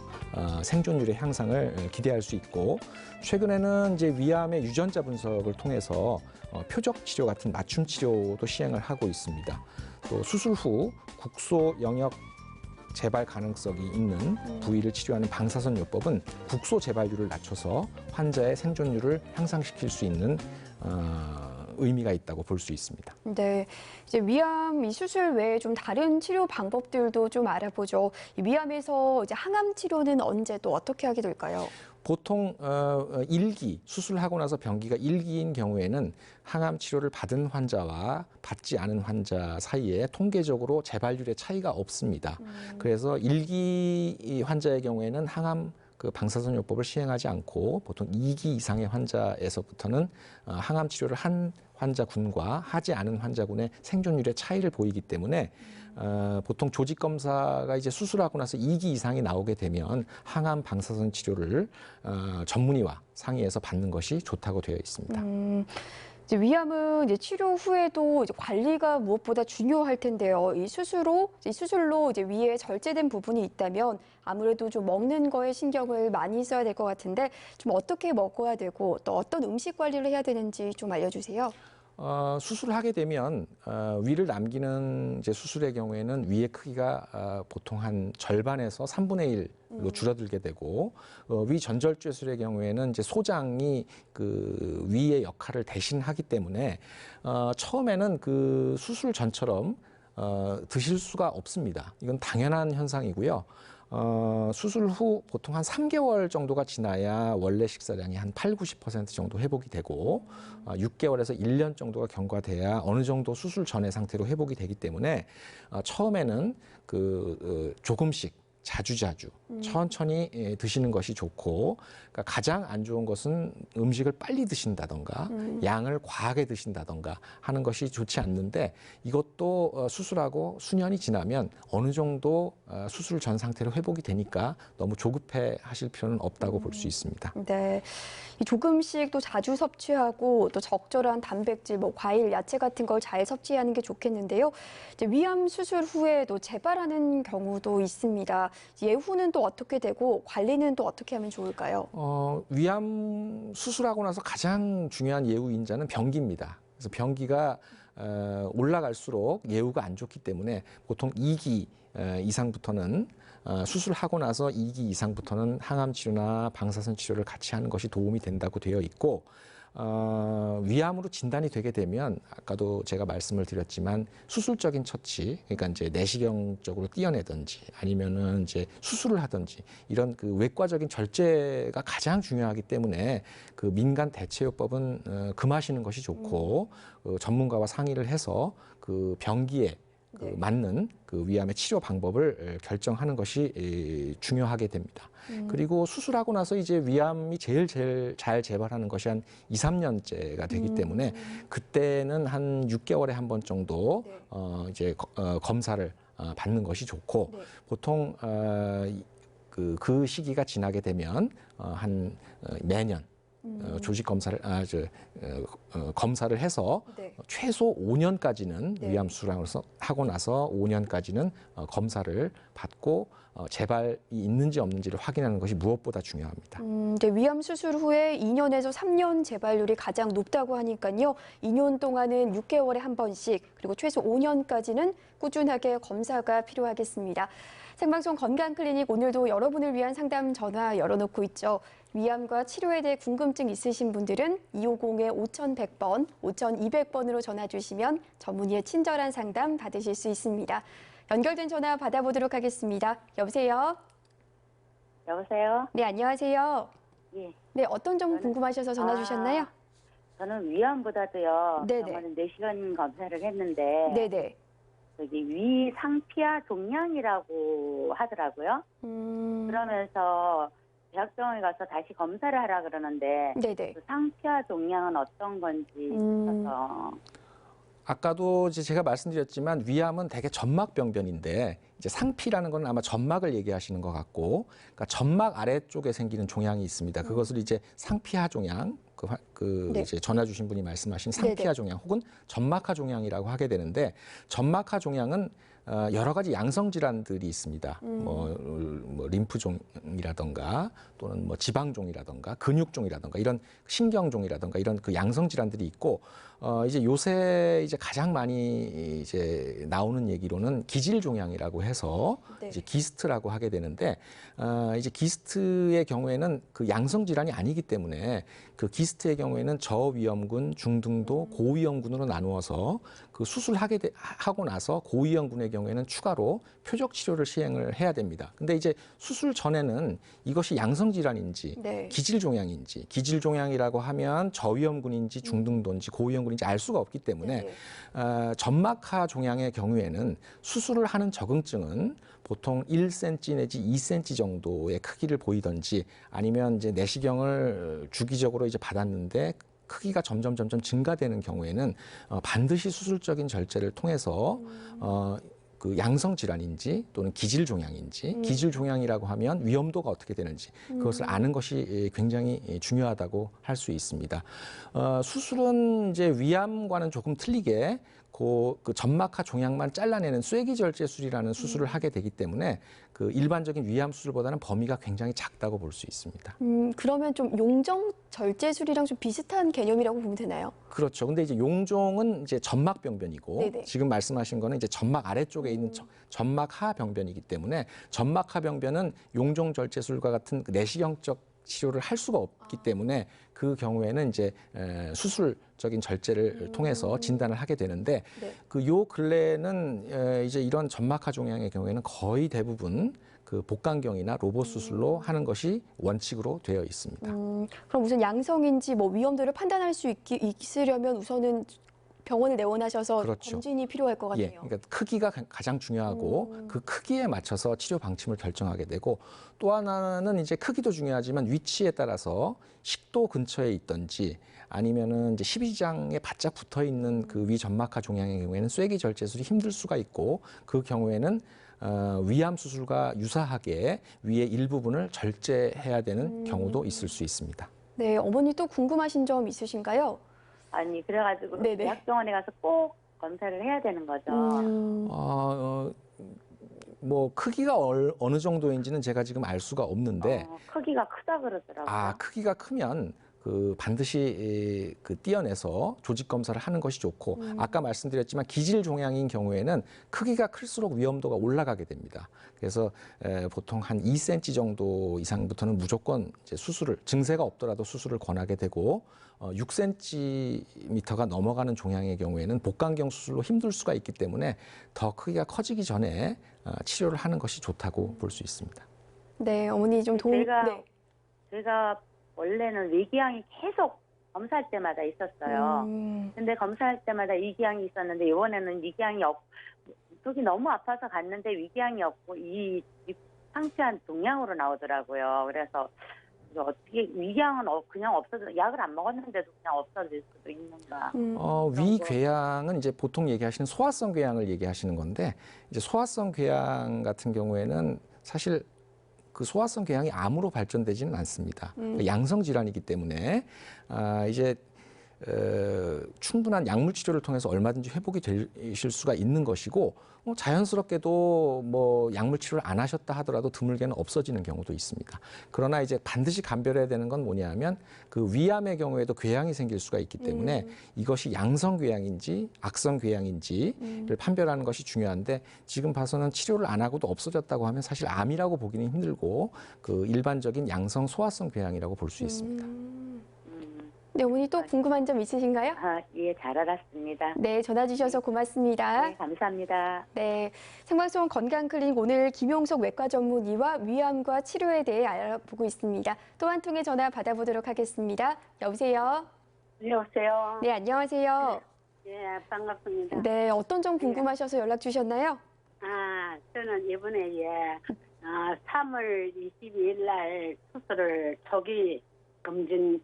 생존율의 향상을 기대할 수 있고, 최근에는 이제 위암의 유전자 분석을 통해서 표적 치료 같은 맞춤 치료도 시행을 하고 있습니다. 또 수술 후 국소 영역 재발 가능성이 있는 부위를 치료하는 방사선 요법은 국소 재발률을 낮춰서 환자의 생존율을 향상시킬 수 있는 의미가 있다고 볼 수 있습니다. 네, 이제 위암 이 수술 외에 좀 다른 치료 방법들도 좀 알아보죠. 이 위암에서 이제 항암 치료는 언제 또 어떻게 하게 될까요? 보통 1기 수술하고 나서 병기가 1기인 경우에는 항암 치료를 받은 환자와 받지 않은 환자 사이에 통계적으로 재발률의 차이가 없습니다. 그래서 1기 환자의 경우에는 항암 그 방사선 요법을 시행하지 않고 보통 2기 이상의 환자에서부터는 항암 치료를 한 환자군과 하지 않은 환자군의 생존율의 차이를 보이기 때문에 보통 조직 검사가 이제 수술하고 나서 2기 이상이 나오게 되면 항암 방사선 치료를 전문의와 상의해서 받는 것이 좋다고 되어 있습니다. 이제 위암은 이제 치료 후에도 이제 관리가 무엇보다 중요할 텐데요. 이 수술로 이제 위에 절제된 부분이 있다면 아무래도 좀 먹는 거에 신경을 많이 써야 될 것 같은데 좀 어떻게 먹어야 되고 또 어떤 음식 관리를 해야 되는지 좀 알려주세요. 수술을 하게 되면 위를 남기는 이제 수술의 경우에는 위의 크기가 보통 한 절반에서 3분의 1로 줄어들게 되고 위 전절제술의 경우에는 이제 소장이 그 위의 역할을 대신하기 때문에 처음에는 그 수술 전처럼 드실 수가 없습니다. 이건 당연한 현상이고요. 수술 후 보통 한 3개월 정도가 지나야 원래 식사량이 한 80~90% 정도 회복이 되고 6개월에서 1년 정도가 경과돼야 어느 정도 수술 전의 상태로 회복이 되기 때문에 처음에는 조금씩 자주자주 천천히 드시는 것이 좋고, 그러니까 가장 안 좋은 것은 음식을 빨리 드신다던가 양을 과하게 드신다던가 하는 것이 좋지 않는데, 이것도 수술하고 수년이 지나면 어느 정도 수술 전 상태로 회복이 되니까 너무 조급해 하실 필요는 없다고 볼 수 있습니다. 네, 이 조금씩 또 자주 섭취하고 또 적절한 단백질, 뭐 과일, 야채 같은 걸 잘 섭취하는 게 좋겠는데요. 이제 위암 수술 후에도 재발하는 경우도 있습니다. 예후는 또 어떻게 되고 관리는 또 어떻게 하면 좋을까요? 위암 수술하고 나서 가장 중요한 예후 인자는 변기입니다. 그래서 변기가 올라갈수록 예후가 안 좋기 때문에 보통 2기 이상부터는 수술하고 나서 2기 이상부터는 항암 치료나 방사선 치료를 같이 하는 것이 도움이 된다고 되어 있고 위암으로 진단이 되게 되면 아까도 제가 말씀을 드렸지만 수술적인 처치, 그러니까 이제 내시경적으로 떼어내든지 아니면은 이제 수술을 하든지 이런 그 외과적인 절제가 가장 중요하기 때문에 그 민간 대체요법은 금하시는 것이 좋고 전문가와 상의를 해서 그 병기에 그 맞는 그 위암의 치료 방법을 결정하는 것이 중요하게 됩니다. 그리고 수술하고 나서 이제 위암이 제일 잘 재발하는 것이 한 2, 3년째가 되기 때문에 그때는 한 6개월에 한 번 정도 이제 검사를 받는 것이 좋고 보통 그 시기가 지나게 되면 한 매년 조직 검사를 검사를 해서 최소 5년까지는 위암 수술을 하고 나서 5년까지는 검사를 받고 재발이 있는지 없는지를 확인하는 것이 무엇보다 중요합니다. 위암 수술 후에 2년에서 3년 재발률이 가장 높다고 하니까요. 2년 동안은 6개월에 한 번씩 그리고 최소 5년까지는 꾸준하게 검사가 필요하겠습니다. 생방송 건강클리닉 오늘도 여러분을 위한 상담 전화 열어놓고 있죠. 위암과 치료에 대해 궁금증 있으신 분들은 250-5100번, 5200번으로 전화 주시면 전문의의 친절한 상담 받으실 수 있습니다. 연결된 전화 받아보도록 하겠습니다. 여보세요? 여보세요? 네, 안녕하세요. 예. 네, 어떤 점 궁금하셔서 전화 주셨나요? 저는 위암보다도요. 네네. 병원에 내시경 검사를 했는데 네네. 저기 위 상피하 종양이라고 하더라고요. 그러면서 대학병원에 가서 다시 검사를 하라 그러는데 네네. 그 상피하 종양은 어떤 건지 싶어서. 아까도 이제 제가 말씀드렸지만 위암은 대개 점막병변인데 이제 상피라는 건 아마 점막을 얘기하시는 것 같고, 그러니까 점막 아래쪽에 생기는 종양이 있습니다. 그것을 이제 상피하 종양, 네. 이제 전화 주신 분이 말씀하신 상피하 종양 혹은 점막하 종양이라고 하게 되는데, 점막하 종양은 여러 가지 양성 질환들이 있습니다. 뭐 림프종이라던가 또는 뭐 지방종이라던가 근육종이라던가 이런 신경종이라던가 이런 그 양성 질환들이 있고, 이제 요새 이제 가장 많이 이제 나오는 얘기로는 기질 종양이라고 해서 네. 이제 기스트라고 하게 되는데, 이제 기스트의 경우에는 그 양성 질환이 아니기 때문에 그 기스트의 경우에는 저위험군, 중등도, 고위험군으로 나누어서 그 하고 나서 고위험군의 경우에는 추가로 표적 치료를 시행을 해야 됩니다. 근데 이제 수술 전에는 이것이 양성 질환인지 네. 기질 종양인지, 기질 종양이라고 하면 저위험군인지 중등도인지 고위험군인지 알 수가 없기 때문에 점막하 종양의 경우에는 수술을 하는 적응증은 보통 1cm 내지 2cm 정도의 크기를 보이든지 아니면 이제 내시경을 주기적으로 이제 받았는데 크기가 점점 증가되는 경우에는 반드시 수술적인 절제를 통해서 그 양성 질환인지 또는 기질 종양인지, 기질 종양이라고 하면 위험도가 어떻게 되는지 그것을 아는 것이 굉장히 중요하다고 할 수 있습니다. 수술은 이제 위암과는 조금 틀리게 그 점막하 종양만 잘라내는 쐐기 절제술이라는 수술을 하게 되기 때문에 그 일반적인 위암 수술보다는 범위가 굉장히 작다고 볼 수 있습니다. 그러면 좀 용종 절제술이랑 좀 비슷한 개념이라고 보면 되나요? 그렇죠. 근데 이제 용종은 이제 점막병변이고 네네. 지금 말씀하신 거는 이제 점막 아래쪽에 있는 점막하 병변이기 때문에 점막하 병변은 용종 절제술과 같은 그 내시경적 치료를 할 수가 없기 때문에 그 경우에는 이제 수술적인 절제를 통해서 진단을 하게 되는데 네. 그 요 근래에는 이제 이런 점막하 종양의 경우에는 거의 대부분 그 복강경이나 로봇 수술로 하는 것이 원칙으로 되어 있습니다. 그럼 우선 양성인지 뭐 위험도를 판단할 수 있으려면 우선은 병원을 내원하셔서 그렇죠. 검진이 필요할 것 같아요. 예, 그러니까 크기가 가장 중요하고 그 크기에 맞춰서 치료 방침을 결정하게 되고, 또 하나는 이제 크기도 중요하지만 위치에 따라서 식도 근처에 있든지 아니면은 이제 십이지장에 바짝 붙어 있는 그 위점막하 종양의 경우에는 쐐기 절제술이 힘들 수가 있고, 그 경우에는 위암 수술과 유사하게 위의 일부분을 절제해야 되는 경우도 있을 수 있습니다. 네, 어머니 또 궁금하신 점 있으신가요? 아니 그래가지고 네네. 대학병원에 가서 꼭 검사를 해야 되는 거죠. 뭐 크기가 어느 정도인지는 제가 지금 알 수가 없는데 크기가 크다 그러더라고요. 크기가 크면 반드시 떼어내서 조직 검사를 하는 것이 좋고 아까 말씀드렸지만 기질 종양인 경우에는 크기가 클수록 위험도가 올라가게 됩니다. 그래서 보통 한 2cm 정도 이상부터는 무조건 이제 수술을 증세가 없더라도 수술을 권하게 되고 6cm가 넘어가는 종양의 경우에는 복강경 수술로 힘들 수가 있기 때문에 더 크기가 커지기 전에 치료를 하는 것이 좋다고 볼 수 있습니다. 네, 어머니 좀 도움. 네. 제가 원래는 위궤양이 계속 검사할 때마다 있었어요. 근데 검사할 때마다 위궤양이 있었는데 이번에는 위궤양이 속이 너무 아파서 갔는데 위궤양이 없고 이 상치한 동양으로 나오더라고요. 그래서 어떻게 위궤양은 그냥 없어져 약을 안 먹었는데도 그냥 없어질 수도 있는가? 위궤양은 이제 보통 얘기하시는 소화성 궤양을 얘기하시는 건데 이제 소화성 궤양 같은 경우에는 사실 그 소화성 궤양이 암으로 발전되지는 않습니다. 양성 질환이기 때문에 이제 충분한 약물 치료를 통해서 얼마든지 회복이 되실 수가 있는 것이고 자연스럽게도 뭐 약물 치료를 안 하셨다 하더라도 드물게는 없어지는 경우도 있습니다. 그러나 이제 반드시 감별해야 되는 건 뭐냐면 그 위암의 경우에도 궤양이 생길 수가 있기 때문에 이것이 양성 궤양인지 악성 궤양인지를 판별하는 것이 중요한데 지금 봐서는 치료를 안 하고도 없어졌다고 하면 사실 암이라고 보기는 힘들고 그 일반적인 양성 소화성 궤양이라고 볼 수 있습니다. 네, 어머니 또 궁금한 점 있으신가요? 예, 잘 알았습니다. 네, 전화 주셔서 고맙습니다. 네, 감사합니다. 네, 생방송 건강클리닉 오늘 김용석 외과 전문의와 위암과 치료에 대해 알아보고 있습니다. 또 한 통의 전화 받아보도록 하겠습니다. 여보세요? 여보세요? 네, 안녕하세요. 예, 반갑습니다. 네, 어떤 점 궁금하셔서 연락 주셨나요? 저는 이번에 3월 22일 날 수술을 조기 검진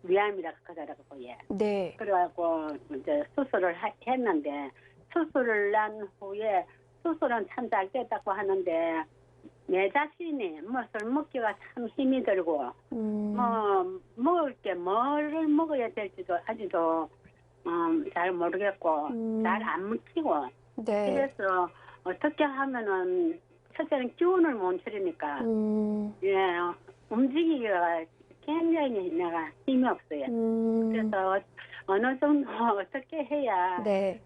위암이라 하더라고요. 네. 그래갖고 이제 수술을 했는데 수술을 난 후에 수술은 참 잘 됐다고 하는데 내 자신이 술 먹기가 참 힘이 들고 먹을 게 뭐를 먹어야 될지도 아직도 잘 모르겠고 잘 안 먹히고 네. 그래서 어떻게 하면은 첫째는 기운을 못 차리니까 움직이기가 굉장히 내가 힘이 없어요. 그래서 어느 정도 어떻게 해야 네.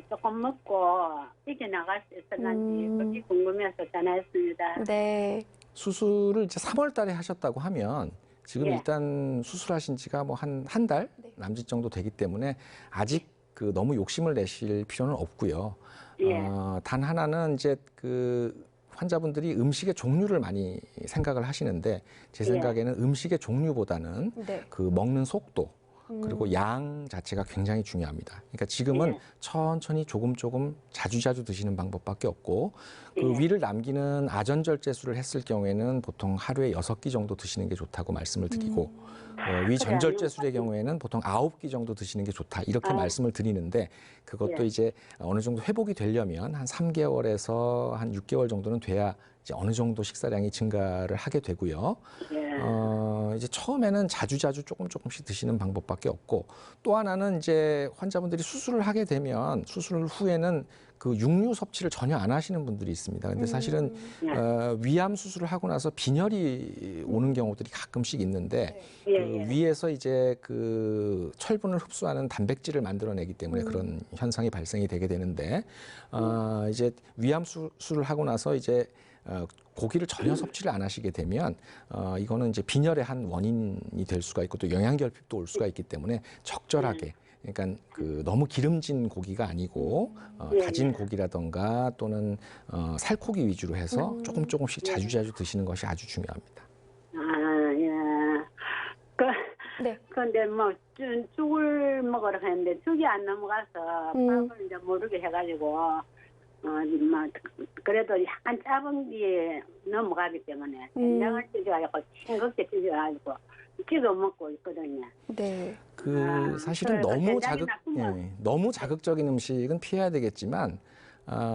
조금 먹고 이겨나갈 수 있었는지 그게 궁금해서 전화했습니다. 네. 수술을 이제 3월 달에 하셨다고 하면 지금 예. 일단 수술하신 지가 뭐 한 달 남짓 정도 되기 때문에 아직 너무 욕심을 내실 필요는 없고요. 예. 단 하나는 이제 환자분들이 음식의 종류를 많이 생각을 하시는데 제 생각에는 음식의 종류보다는 네. 먹는 속도 그리고 양 자체가 굉장히 중요합니다. 그러니까 지금은 천천히 조금 자주 드시는 방법밖에 없고 위를 남기는 아전절제술을 했을 경우에는 보통 하루에 6끼 정도 드시는 게 좋다고 말씀을 드리고 위 전절제술의 경우에는 보통 9끼 정도 드시는 게 좋다 이렇게 말씀을 드리는데 그것도 이제 어느 정도 회복이 되려면 한 3개월에서 한 6개월 정도는 돼야 이제 어느 정도 식사량이 증가를 하게 되고요. 이제 처음에는 자주 조금씩 드시는 방법밖에 없고 또 하나는 이제 환자분들이 수술을 하게 되면 수술 후에는 육류 섭취를 전혀 안 하시는 분들이 있습니다. 근데 사실은 위암 수술을 하고 나서 빈혈이 오는 경우들이 가끔씩 있는데 위에서 이제 철분을 흡수하는 단백질을 만들어내기 때문에 그런 현상이 발생이 되게 되는데 이제 위암 수술을 하고 나서 이제 고기를 전혀 섭취를 안 하시게 되면 이거는 이제 빈혈의 한 원인이 될 수가 있고 또 영양결핍도 올 수가 있기 때문에 적절하게 그러니까 너무 기름진 고기가 아니고 다진 고기라던가 또는 살코기 위주로 해서 조금씩 자주 드시는 것이 아주 중요합니다. 네. 그런데 죽을 먹으러 갔는데 죽이 안 넘어가서 밥을 이제 모르게 해가지고 그래도 약간 작은 게 넘어가기 때문에 된장을 찢어가지고 싱겁게 찢어가지고 지도 먹고 있거든요. 네. 사실은 너무 자극적인 음식은 피해야 되겠지만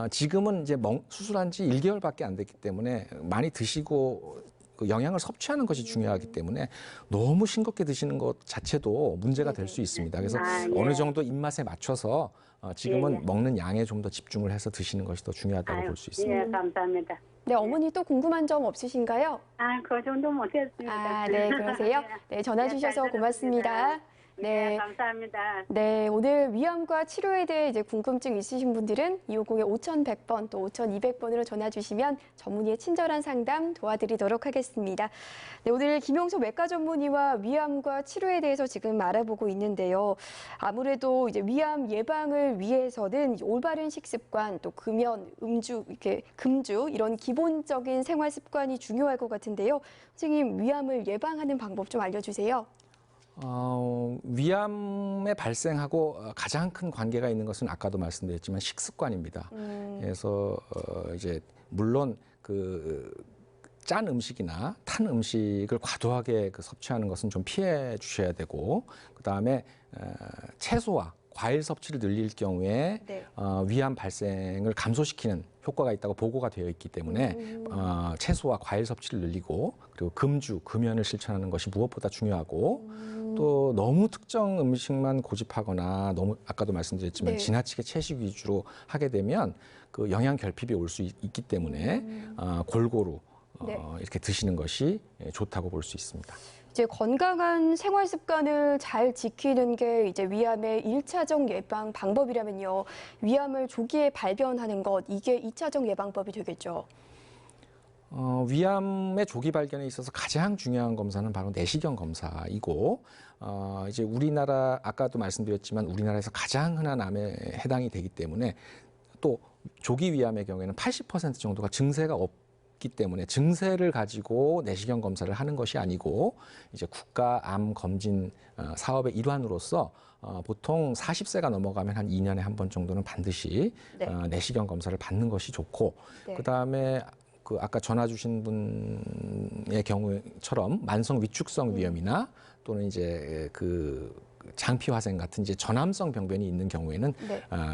지금은 이제 수술한 지 1개월밖에 안 됐기 때문에 많이 드시고 그 영양을 섭취하는 것이 중요하기 때문에 너무 싱겁게 드시는 것 자체도 문제가 될 수 있습니다. 그래서 어느 정도 입맛에 맞춰서 지금은 먹는 양에 좀 더 집중을 해서 드시는 것이 더 중요하다고 볼 수 있습니다. 예, 감사합니다. 네, 어머니 또 궁금한 점 없으신가요? 그 정도 못했습니다. 아, 네, 그러세요? 네, 전화 주셔서 고맙습니다. 네, 감사합니다. 네, 오늘 위암과 치료에 대해 이제 궁금증 있으신 분들은 250-5100번 또 5200번으로 전화 주시면 전문의의 친절한 상담 도와드리도록 하겠습니다. 네, 오늘 김용석 외과 전문의와 위암과 치료에 대해서 지금 알아보고 있는데요. 아무래도 이제 위암 예방을 위해서는 올바른 식습관, 또 금연, 음주, 이렇게 금주 이런 기본적인 생활 습관이 중요할 것 같은데요. 선생님, 위암을 예방하는 방법 좀 알려주세요. 위암의 발생하고 가장 큰 관계가 있는 것은 아까도 말씀드렸지만 식습관입니다. 그래서 이제 물론 그 짠 음식이나 탄 음식을 과도하게 섭취하는 것은 좀 피해 주셔야 되고, 그 다음에 채소와 과일 섭취를 늘릴 경우에 위암 발생을 감소시키는 효과가 있다고 보고가 되어 있기 때문에 채소와 과일 섭취를 늘리고, 그리고 금주, 금연을 실천하는 것이 무엇보다 중요하고, 또 너무 특정 음식만 고집하거나 너무 아까도 말씀드렸지만 지나치게 채식 위주로 하게 되면 그 영양 결핍이 올 수 있기 때문에 골고루 이렇게 드시는 것이 좋다고 볼 수 있습니다. 이제 건강한 생활 습관을 잘 지키는 게 이제 위암의 1차적 예방 방법이라면요. 위암을 조기에 발견하는 것, 이게 2차적 예방법이 되겠죠. 위암의 조기 발견에 있어서 가장 중요한 검사는 바로 내시경 검사이고, 이제 우리나라 아까도 말씀드렸지만 우리나라에서 가장 흔한 암에 해당이 되기 때문에, 또 조기 위암의 경우에는 80% 정도가 증세가 없기 때문에 증세를 가지고 내시경 검사를 하는 것이 아니고, 이제 국가 암 검진 사업의 일환으로서 보통 40세가 넘어가면 한 2년에 한 번 정도는 반드시 내시경 검사를 받는 것이 좋고, 그다음에 그 아까 전화 주신 분의 경우처럼 만성 위축성 위염이나 또는 이제 그 장피화생 같은 이제 전암성 병변이 있는 경우에는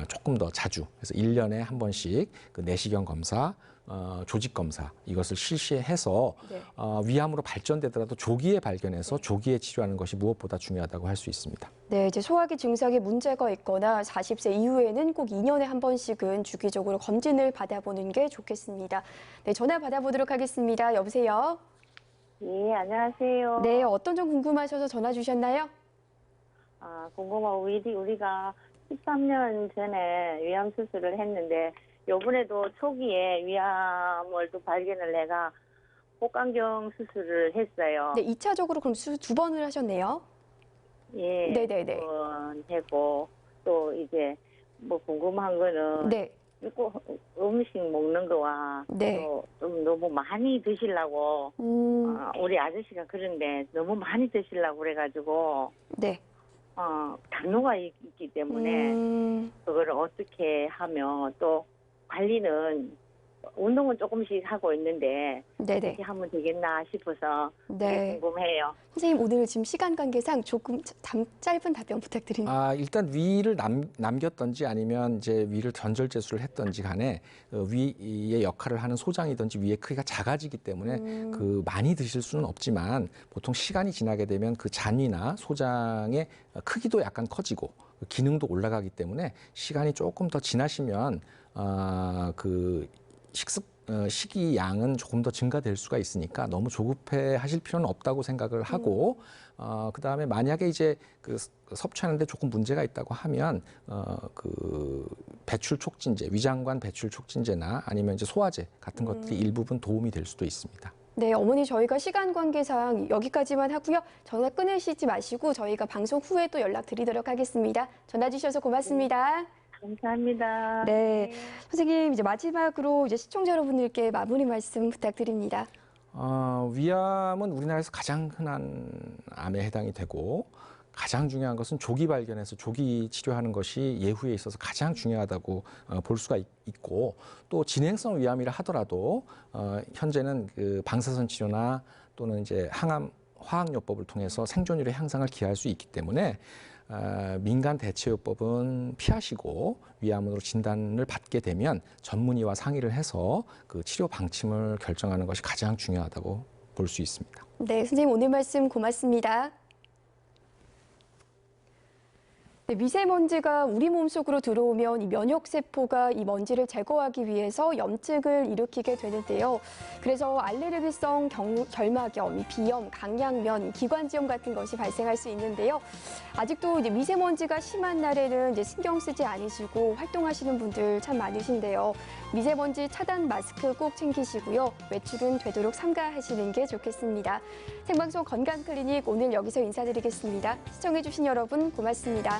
조금 더 자주, 그래서 1년에 한 번씩 그 내시경 검사, 조직 검사 이것을 실시해서 위암으로 발전되더라도 조기에 발견해서 조기에 치료하는 것이 무엇보다 중요하다고 할 수 있습니다. 네, 이제 소화기 증상에 문제가 있거나 40세 이후에는 꼭 2년에 한 번씩은 주기적으로 검진을 받아보는 게 좋겠습니다. 네, 전화 받아보도록 하겠습니다. 여보세요? 네, 안녕하세요. 네, 어떤 점 궁금하셔서 전화 주셨나요? 궁금하고 우리가 13년 전에 위암 수술을 했는데 요번에도 초기에 위암을 또 발견을 해가 복강경 수술을 했어요. 네, 2차적으로 그럼 수술 2번을 하셨네요. 예. 네네네. 했고 또 이제 뭐 궁금한 거는 음식 먹는 거와 또 좀 너무 많이 드시려고 우리 아저씨가 그런데 너무 많이 드시려고 그래가지고 당뇨가 있기 때문에 그걸 어떻게 하면 또 관리는 운동은 조금씩 하고 있는데 어떻게 하면 되겠나 싶어서 궁금해요. 선생님, 오늘 지금 시간 관계상 조금 짧은 답변 부탁드립니다. 일단 위를 남겼던지 아니면 이제 위를 전절제술을 했던지 간에 위의 역할을 하는 소장이든지 위의 크기가 작아지기 때문에 그 많이 드실 수는 없지만 보통 시간이 지나게 되면 그 잔위나 소장의 크기도 약간 커지고 기능도 올라가기 때문에 시간이 조금 더 지나시면 그 식이 양은 조금 더 증가될 수가 있으니까 너무 조급해 하실 필요는 없다고 생각을 하고, 그다음에 만약에 이제 그 섭취하는데 조금 문제가 있다고 하면 그 배출 촉진제, 위장관 배출 촉진제나 아니면 이제 소화제 같은 것들이 일부분 도움이 될 수도 있습니다. 네, 어머니, 저희가 시간 관계상 여기까지만 하고요. 전화 끊으시지 마시고 저희가 방송 후에 또 연락드리도록 하겠습니다. 전화 주셔서 고맙습니다. 감사합니다. 네, 선생님, 이제 마지막으로 이제 시청자 여러분들께 마무리 말씀 부탁드립니다. 위암은 우리나라에서 가장 흔한 암에 해당이 되고, 가장 중요한 것은 조기 발견해서 조기 치료하는 것이 예후에 있어서 가장 중요하다고 볼 수가 있고, 또 진행성 위암이라 하더라도 현재는 그 방사선 치료나 또는 이제 항암 화학요법을 통해서 생존율의 향상을 기할 수 있기 때문에 민간 대체요법은 피하시고 위암으로 진단을 받게 되면 전문의와 상의를 해서 그 치료 방침을 결정하는 것이 가장 중요하다고 볼 수 있습니다. 네, 선생님 오늘 말씀 고맙습니다. 네, 미세먼지가 우리 몸속으로 들어오면 이 면역세포가 이 먼지를 제거하기 위해서 염증을 일으키게 되는데요. 그래서 알레르기성 결막염, 비염, 강양면, 기관지염 같은 것이 발생할 수 있는데요. 아직도 이제 미세먼지가 심한 날에는 이제 신경 쓰지 않으시고 활동하시는 분들 참 많으신데요. 미세먼지 차단 마스크 꼭 챙기시고요. 외출은 되도록 삼가하시는 게 좋겠습니다. 생방송 건강클리닉 오늘 여기서 인사드리겠습니다. 시청해주신 여러분 고맙습니다.